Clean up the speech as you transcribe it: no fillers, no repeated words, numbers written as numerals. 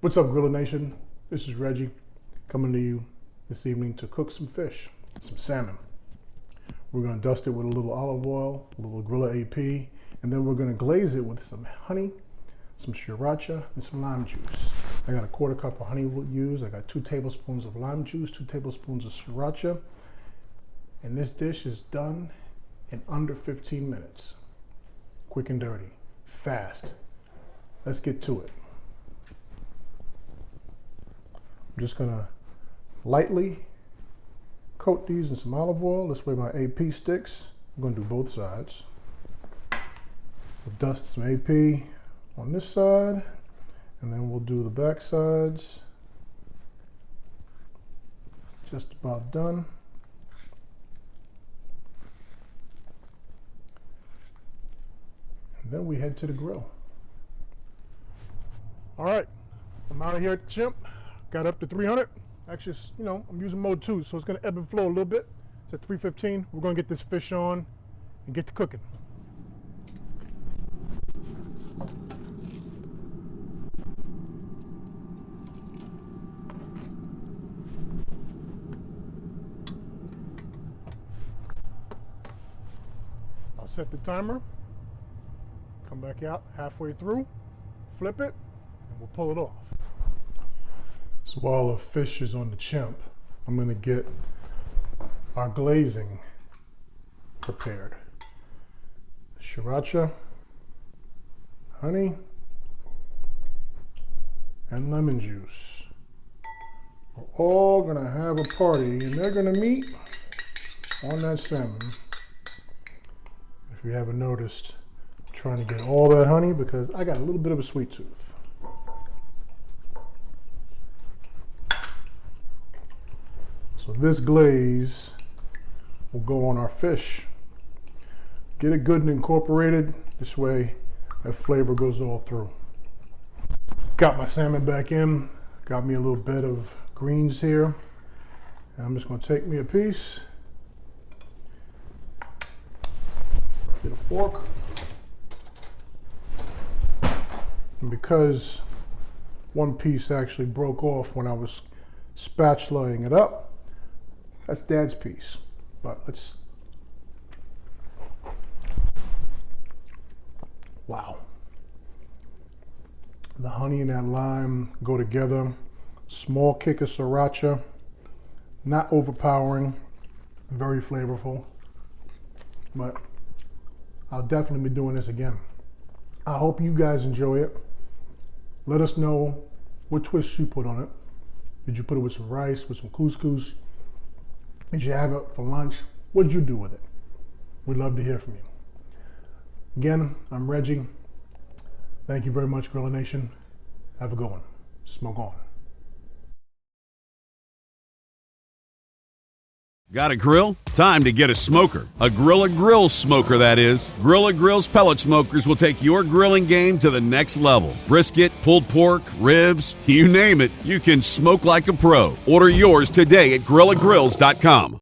What's up, Grilla Nation? This is Reggie coming to you this evening to cook some fish, some salmon. We're going to dust it with a little olive oil, a little Grilla AP, and then we're going to glaze it with some honey, some sriracha, and some lime juice. I got a quarter cup of honey used. I got 2 tablespoons of lime juice, 2 tablespoons of sriracha, and this dish is done in under 15 minutes. Quick and dirty, fast. Let's get to it. I'm just gonna lightly coat these in some olive oil. This way my AP sticks. I'm gonna do both sides. We'll dust some AP on this side, and then we'll do the back sides. Just about done. And then we head to the grill. All right, I'm out of here at Chimp. Got up to 300. Actually, I'm using mode 2, so it's gonna ebb and flow a little bit. It's at 315. We're gonna get this fish on and get to cooking. I'll set the timer, come back out halfway through, flip it, and we'll pull it off. So while the fish is on the Chimp, I'm going to get our glazing prepared. Sriracha, honey, and lemon juice. We're all going to have a party, and they're going to meet on that salmon. If you haven't noticed, I'm trying to get all that honey because I got a little bit of a sweet tooth. So this glaze will go on our fish. Get it good and incorporated. This way that flavor goes all through. Got my salmon back in. Got me a little bed of greens here. And I'm just going to take me a piece. Get a fork. And because one piece actually broke off when I was spatulaing it up, that's Dad's piece, but wow. The honey and that lime go together. Small kick of sriracha, not overpowering, very flavorful, but I'll definitely be doing this again. I hope you guys enjoy it. Let us know what twist you put on it. Did you put it with some rice, with some couscous? Did you have it for lunch? What did you do with it? We'd love to hear from you. Again, I'm Reggie. Thank you very much, Grilla Nation. Have a good one. Smoke on. Got a grill? Time to get a smoker. A Grilla Grill smoker, that is. Grilla Grill's pellet smokers will take your grilling game to the next level. Brisket, pulled pork, ribs, you name it. You can smoke like a pro. Order yours today at GrillaGrills.com.